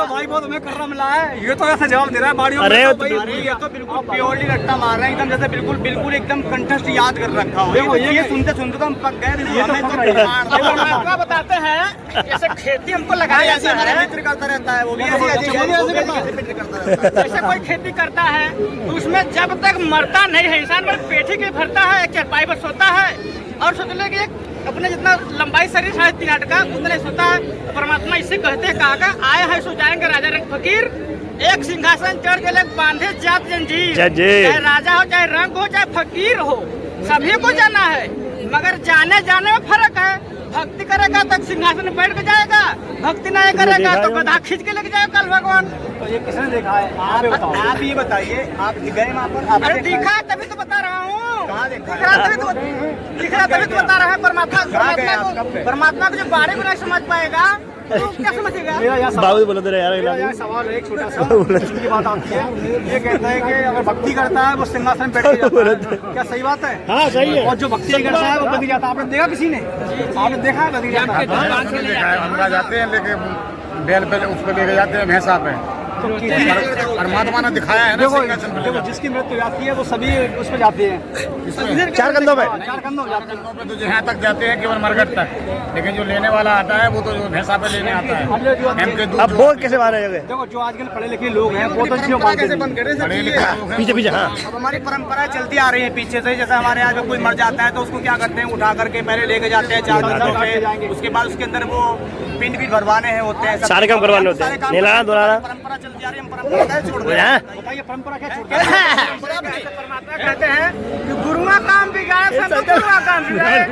भाई बहुत हमें कर्रा मिला है। ये तो ऐसा जवाब दे रहा है बाड़ियों में। ये तो बिल्कुल प्योरली रट्टा मार रहे हैं एकदम, जैसे बिल्कुल एकदम कंटेस्ट याद कर रखा हो। ये सुनते सुनते तो हम पक गए। परमात्मा बताते हैं जैसे खेती हमको लगाया ऐसे हमारा मित्र करता रहता है, वो भी जैसे कोई खेती करता है तो उसमें जब तक मरता नहीं है इंसान, मतलब पेटी के भरता है, एक चरपाई पर सोता है और सोच ले कि अपने जितना लंबाई शरीर 3.5 का उतना सोता है। परमात्मा इससे कहते हैं कहा आए हैं सो जाएंगे राजा रंग फकीर, एक सिंहासन चढ़ के लोग बांधे जात जंजीर। चाहे राजा हो, चाहे रंग हो, चाहे फकीर हो, सभी को जाना है, मगर जाने जाने में फर्क है। भक्ति करेगा तो सिंहासन में बैठ के जाएगा, भक्ति नहीं करेगा तो गधा खींच के लेके जाएगा कल भगवान। तो ये किसने देखा है? आप ये बताइए, आप गए वहाँ पर? अरे दिखा है तभी तो बता रहा हूँ। दिख रहा तभी तो बता रहा है। परमात्मा को जो बारे में नहीं समझ पाएगा तो क्या समझेगा? बाबू बोलो तेरे यार, सवाल एक छोटा सा की बात आती है। ये कहता है कि अगर भक्ति करता है वो सिंहासन में बैठ के जाता है, क्या सही बात है? हाँ सही है। और जो भक्ति करता है वो बदल जाता है। आपने देखा किसी ने? आपने देखा है बदल जाता है? हम जाते हैं लेके बैल पे उस पर लेके जाते हैं भैंसा पे, तो परमात्मा ने दिखाया है ना। देखो जिसकी मृत्यु जाती है वो सभी उस पर जाते हैं, 4 कंधों पे। 4 कंधों जाते हैं। तो यहाँ तक जाते हैं केवल मरघट तक, लेकिन जो लेने वाला आता है वो तो जो भैंसा पे लेने आता है। अब वो कैसे मारे जगह? देखो जो आजकल पढ़े लिखे लोग हैं वो तो कैसे बंद करे पीछे पीछे। हाँ अब हमारी परंपरा चलती आ रही है पीछे से। जैसे हमारे यहाँ कोई मर जाता है तो उसको क्या करते हैं, उठा करके पहले लेके जाते हैं 4 कंधों पे, उसके बाद उसके अंदर वो पिंड भी भरवाने हैं होते हैं, सारे काम करवाने होते हैं, नेला दोलाना। परंपरा चलती आ रही है, हम परंपरा कैसे छोड़ दें? बताइए परंपरा क्या छोड़ दें? परमात्मा कहते हैं कि गुरुआ काम बिगाड़े सब गुरुआ काम बिगाड़े।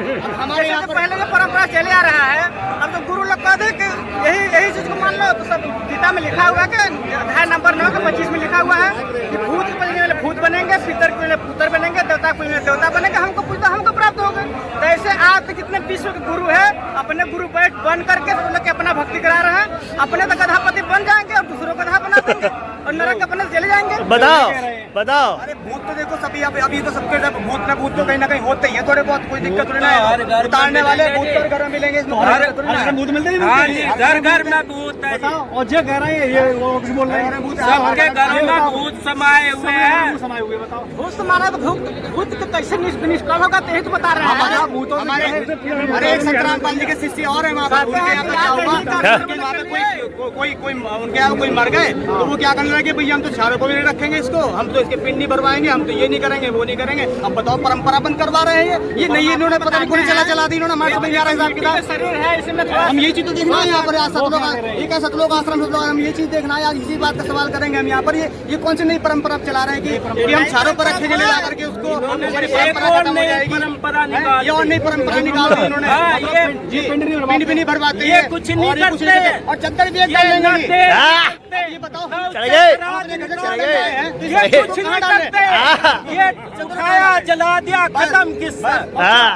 हमारे यहाँ पहले जो परंपरा चले आ रहा है, अब तो गुरु लोग कहते हैं कि यही चीज को मान लो। तो सब गीता में लिखा हुआ है कि अध्याय नंबर 9 के 25 में लिखा हुआ है कि भूत के पहले भूत बनेंगे, पितर के पहले पुत्र बनेंगे, देवता के पहले देवता बनेंगे, हमको पूछता हमको प्राप्त होगा। तो ऐसे आप जितने विश्व के गुरु है अपने गुरु बैठ बन करके के अपना भक्ति करा रहे हैं, अपने तो गधापति बन जाएंगे और दूसरों को गधा बना देंगे और नरक अपने चले जाएंगे। बताओ। अरे भूत तो देखो सभी अभी तो सबके सब भूत तो कहीं ना कहीं होते ही है थोड़े बहुत, कोई दिक्कत थोड़ी ना है। उतारने वाले भूत तो घर में मिलेंगे, भूत मिलते ही घर में भूत है। और जो कह रहे हैं ये वो कुछ बोल रहे हैं सबके घरों में भूत समाये हुए हैं। समाये हुए बताओ भूत समाना तो भूत तो कैसे निष्काल होगा तो यही तो बता रहे हैं। भूतों अरे एक संक्रांत पाल जी के शिष्य और है वहाँ पर, कोई उनके यहाँ कोई मर गए तो वो क्या करने लगे, भैया हम तो चारों को भी नहीं रखेंगे इसको, हम तो इसके पिंड नहीं भरवाएंगे, हम तो ये नहीं करेंगे वो नहीं करेंगे। अब बताओ परंपरा बंद करवा रहे हैं ये नहीं, इन्होंने पता नहीं कौन चला दी इन्होंने, हमारे समझ नहीं आ रहा हिसाब किताब। शरीर है इसमें हम ये चीज तो देखना है यहाँ पर, ये क्या सतलोक आश्रम हम ये चीज देखना है आज, इसी बात का सवाल करेंगे हम यहाँ पर। ये कौन सी नई परंपरा चला रहे हैं कि हम चारों पर रखेंगे ले जाकर के उसको, हमारी परंपरा खत्म हो जाएगी। ये और नई परंपरा निकाल दी इन्होंने, पिंड भी नहीं भरवाते हैं, कुछ नहीं करते और चद्दर भी ये बताओ चले गए। कुछ नहीं करते, ये उठाया जला दिया खत्म किस्सा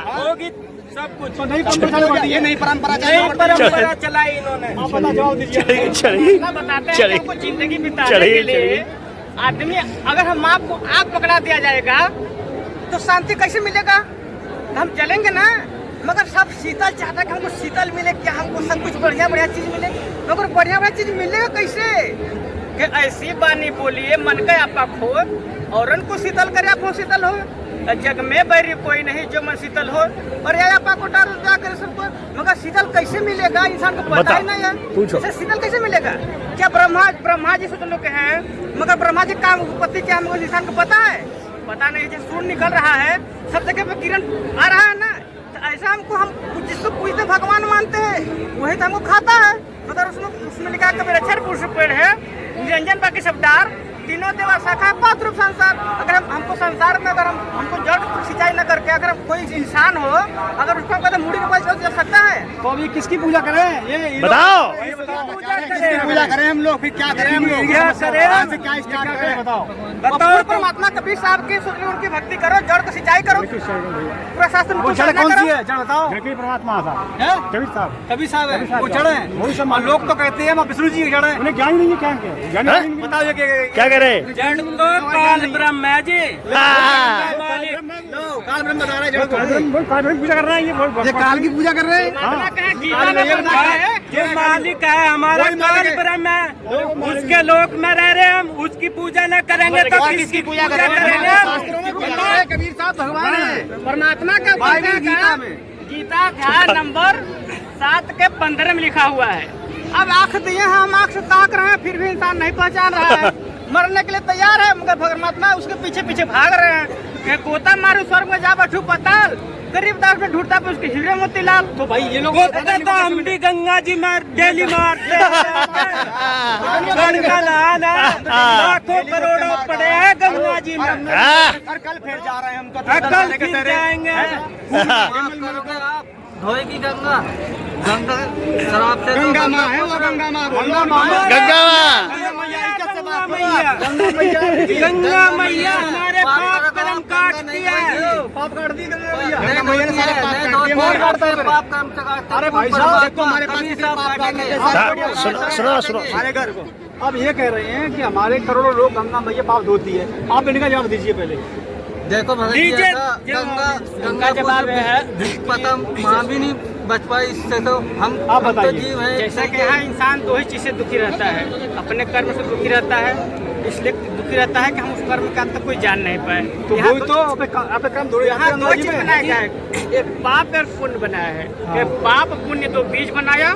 होगी सब कुछ। तो नई परंपरा ये नई परंपरा चलाई इन्होंने। आप बता जवाब दीजिए। बताते हैं हमको जिंदगी बिताने के लिए आदमी, अगर हम आपको आग पकड़ा दिया जाएगा तो शांति कैसे मिलेगा? हम जलेंगे ना, मगर सब शीतल चाहता है कि हमको शीतल मिले, क्या हमको सब कुछ बढ़िया चीज मिले, मगर बढ़िया चीज मिलेगा कैसे? कि ऐसी बानी बोलिए मन का आपा खोर, और को शीतल करे आप शीतल हो, जग में बैरी कोई नहीं जो मन शीतल हो, और या आपा को डाल जाकर सबको, मगर शीतल कैसे मिलेगा? इंसान को पता ही नहीं है शीतल कैसे मिलेगा। क्या ब्रह्मा जी सोच लोग हैं, मगर ब्रह्मा जी काम उत्पत्ति क्या हमको इंसान को पता है? पता नहीं। जो सूर्य निकल रहा है सब जगह पे किरण आ रहा है ना, तो ऐसा हम जिसको पूजते भगवान मानते हैं वही तो हमको खाता है। मगर उसमें लिखा कि मेरा क्षर पुरुष पेड़ है, निरंजन बाकी सब डार, तीनों देवा शाखा है, 5 रूप संसार। अगर हमको संसार में अगर हमको जड़ सिंचाई न करके अगर कोई इंसान हो, अगर उसको हम कहते मुड़ी में कोई चल सकता है तो अभी किसकी पूजा करें? ये बताओ। किसकी पूजा करें हम लोग? फिर क्या करें हम लोग? क्या स्टार्ट करें? बताओ। परमात्मा कबीर साहब की उनकी भक्ति करो, जड़ को सिंचाई करो। प्रशासन कौन सी है जड़ बताओ? परमात्मा साहब कबीर साहब है वो जड़ है। लोग तो कहते हैं विष्णु जी की जड़ है, उन्हें ज्ञान नहीं है। क्या बताओ ये क्या कह रहे? जड़ तो काल ब्रह्म है जी, काल ब्रह्म बता रहे हैं। पूजा कर रहे हैं, ये काल की पूजा कर रहे हैं। परमात्मा कहे गीता में बताया है जो मालिक है हमारा काल ब्रह्म है, उसके लोक में रह रहे हैं हम, उसकी पूजा न करेंगे तो किसकी पूजा करेंगे? कबीर साहब भगवान है। परमात्मा का गीता अध्याय नंबर 7 के 15 में लिखा हुआ है। अब आंख दिए हैं, हम आंख से ताक रहे हैं, फिर भी इंसान नहीं पहचान रहा है। मरने के लिए तैयार है, मगर परमात्मा उसके पीछे पीछे भाग रहे हैं। कि कोता मारू स्वर्ग में जा बैठू पताल, गरीबदास में ढूंढता पे उसके हीरे मोतीलाल। तो भाई ये लोग तो हम भी गंगा जी में डेली मारते हैं। गंगा नहाना लाखों करोड़ों पड़े हैं गंगा जी में। कल फिर जा रहे हैं हम, कल फिर जाएंगे। धोएगी गंगा, गंगा शराब से गंगा माँ है वो, गंगा माँ गंगा माँ गंगा मैया हमारे पाप कर्म काटती है। पाप काट दी गंगा पाप कर्म से काटते। अरे भाई साहब देखो हमारे पास सुनो सुनो हमारे घर को अब ये कह रहे हैं कि हमारे करोड़ों लोग गंगा मैया पाप धोती है। आप इनका जवाब दीजिए पहले। देखो भगत जी, गंगा गंगा जवाब है पता माँ भी नहीं बच पाई इससे, तो हम आप बताइए। जीव है। जैसा कि यहाँ इंसान दो ही चीज से दुखी रहता है, अपने कर्म से दुखी रहता है, इसलिए दुखी रहता है कि हम उस कर्म का अंत कोई जान नहीं पाए। तो वही तो आप काम दो यहाँ दो चीज बनाया गया है, एक पाप और पुण्य बनाया है। कि पाप पुण्य तो बीज बनाया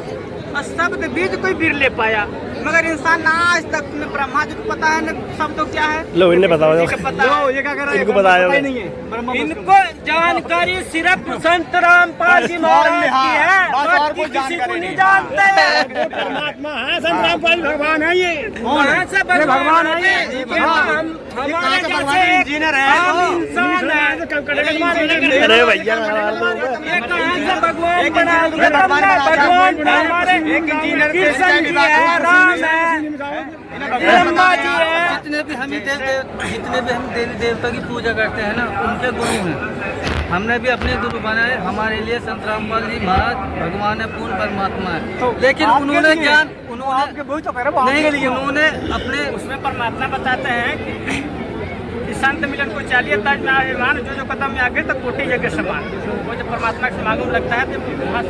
और शब्द बीज कोई बीर ले पाया, मगर इंसान ना आज तक न ब्रह्मा जी को पता है न शब्द क्या है। लो इन्हें बताओ किसी को पता है। ये क्या कर रहा है, इनको बताया होगा। नहीं है इनको जानकारी सिर्फ संत रामपाल जी महाराज की है, बाकी किसी को नहीं जानते। परमात्मा है, संत रामपाल भगवान है। ये कहाँ से भगवान है ये? हमारे जैसे इंजीनियर है, आम इंसान है। अरे भैया ये कहाँ से भगवान बना? भगवान हमारे कृष्ण जी है, राम है, ब्रह्मा जी है। जितने भी हम देवी देवता की पूजा करते हैं ना, उनके गुरु हैं। हमने भी अपने गुरु बनाए। हमारे लिए संत रामपाल जी महाराज भगवान है, पूर्ण परमात्मा है। लेकिन उन्होंने ज्ञान उन्होंने अपने उसमें परमात्मा बताते हैं कि संत मिलन को चाहिए ताज में आयुमान, जो जो कदम में आगे तो कोटि जगह समान। वो जब परमात्मा के समागम लगता है तो वहाँ से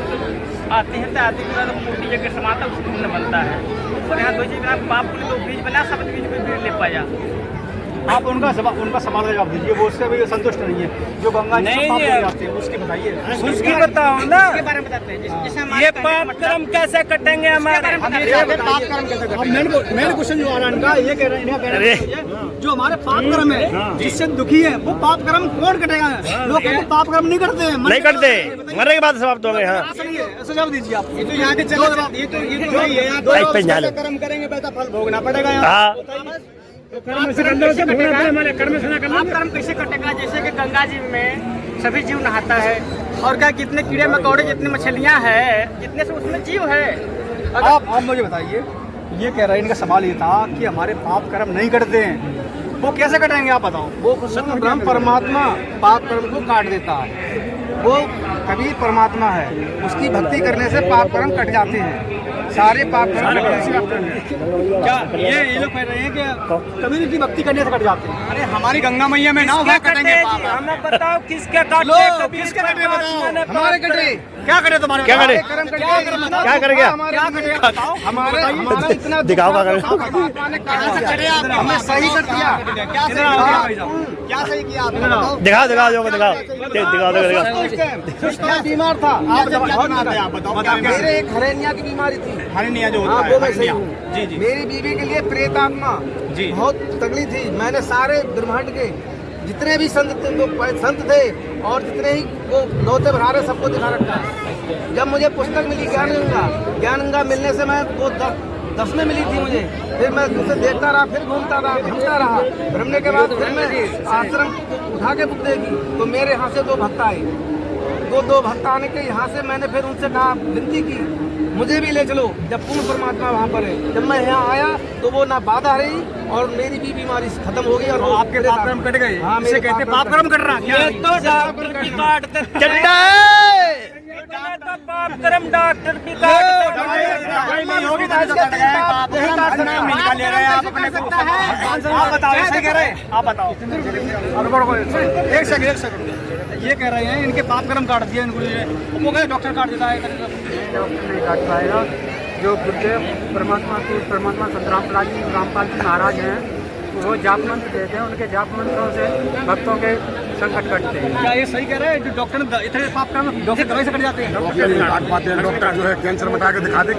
आते हैं तो आदमी को कोटि जगह समान था, उसको पुण्य बनता है। और यहाँ दो चीज पाप पुण्य तो बीज बना, सब बीज कोई बीज ले पाया। आप उनका सवाल का जवाब दीजिए। वो उससे भी संतुष्ट नहीं है जो गंगा जी से पाप ले जाते हैं, उसकी बताइए। उसकी बताओ ना, इसके बारे में बताते हैं। जैसे ये पाप कर्म कैसे कटेंगे हमारे? पाप कर्म कैसे करते हैं? मेन क्वेश्चन जो आ रहा है इनका, ये कह रहे हैं जो हमारे पाप कर्म है जिससे दुखी है, वो पाप कर्म कौन कटेगा? लोग कहते हैं पाप कर्म नहीं करते हैं, नहीं करते, मरने के बाद समाप्त होंगे। हाँ ऐसा जवाब दीजिए आप। ये तो यहाँ के कर्म करेंगे वैसा फल भोगना पड़ेगा। हाँ कर्म कैसे कटेगा? जैसे कि गंगा जी में सभी जीव नहाता है, और क्या कितने कीड़े मकोड़े, जितनी मछलियाँ हैं, जितने से उसमें जीव है। आप मुझे बताइए, ये कह रहे हैं इनका सवाल ये था कि हमारे पाप कर्म नहीं करते हैं, वो कैसे कटेंगे आप बताओ। वो ब्रह्म परमात्मा पाप कर्म को काट देता है। वो कबीर परमात्मा है, उसकी भक्ति करने से पाप कर्म कट जाते हैं, सारे पाप कर्म कट जाते हैं। क्या ये लोग कह रहे हैं कि कबीर की भक्ति करने से कट जाते हैं? अरे हमारी गंगा मैया में ना वहाँ कटेंगे पाप। हमें बताओ किसके काटे? किसके कटे बताओ? हमारे कटे क्या करे तुम्हारे? क्या करे? कर्म कटे। क्या कर गया? क्या करे बताओ? हमारा इतना दिखाओ क्या करे? हमने सही कर दिया। क्या सही किया आपने? दिखाओ दिखाओ जो दिखाओ क्या बीमार था आप? बताओ। मेरे एक हरेनिया की बीमारी थी। हरनिया जो हाँ, होता वो मैं है सही हूँ। जी जी मेरी बीवी के लिए प्रेत आत्मा जी। बहुत तकलीफ थी। मैंने सारे ब्रह्मांड के जितने भी संत थे और जितने ही वो लौते भरारे सबको दिखा रखा। जब मुझे पुस्तक मिली ज्ञान गंगा मिलने से मैं वो 10 में मिली थी मुझे, फिर मैं उसे देखता रहा, फिर घूमता रहा। भ्रमने के बाद फिर मैं आश्रम उठा के बुक देगी तो मेरे यहाँ से 2 भक्त आए। दो भक्त आने के यहाँ से मैंने फिर उनसे कहा, विनती की मुझे भी ले चलो। जब पूर्ण परमात्मा वहाँ पर है, जब मैं यहाँ आया तो वो ना बाधा रही और मेरी भी बीमारी खत्म हो गई। और आपके पाप कर्म कट गए? हाँ, इसे कहते हैं पाप कर्म कट रहा। ये तो डॉक्टर की काट देते चड्डा तो पाप कर्म डॉक्टर की काट नहीं होगी तो ऐसा कट गए पाप। यही काटना है, मिल का ले रहे हैं आप। आप अपने कर सकता है। आप बताओ, ऐसे कह रहे हैं, आप बताओ। एक सेकंड, ये कह रहे हैं इनके पाप कर्म काट दिया इनको, वो कहे डॉक्टर काट देता है। डॉक्टर नहीं काट पाएगा। जो गुरुदेव परमात्मा संतरामपाल जी महाराज हैं, वो जाप मंत्र देते हैं, उनके जाप मंत्रों से भक्तों के संकट कटते हैं। क्या ये सही कह रहे हैं? जो डॉक्टर इतने पाप कर्म डॉक्टर दवाई से कट जाते हैं? डॉक्टर नहीं काट पाते हैं, डॉक्टर जो है कैंसर मिटा के दिखा दे।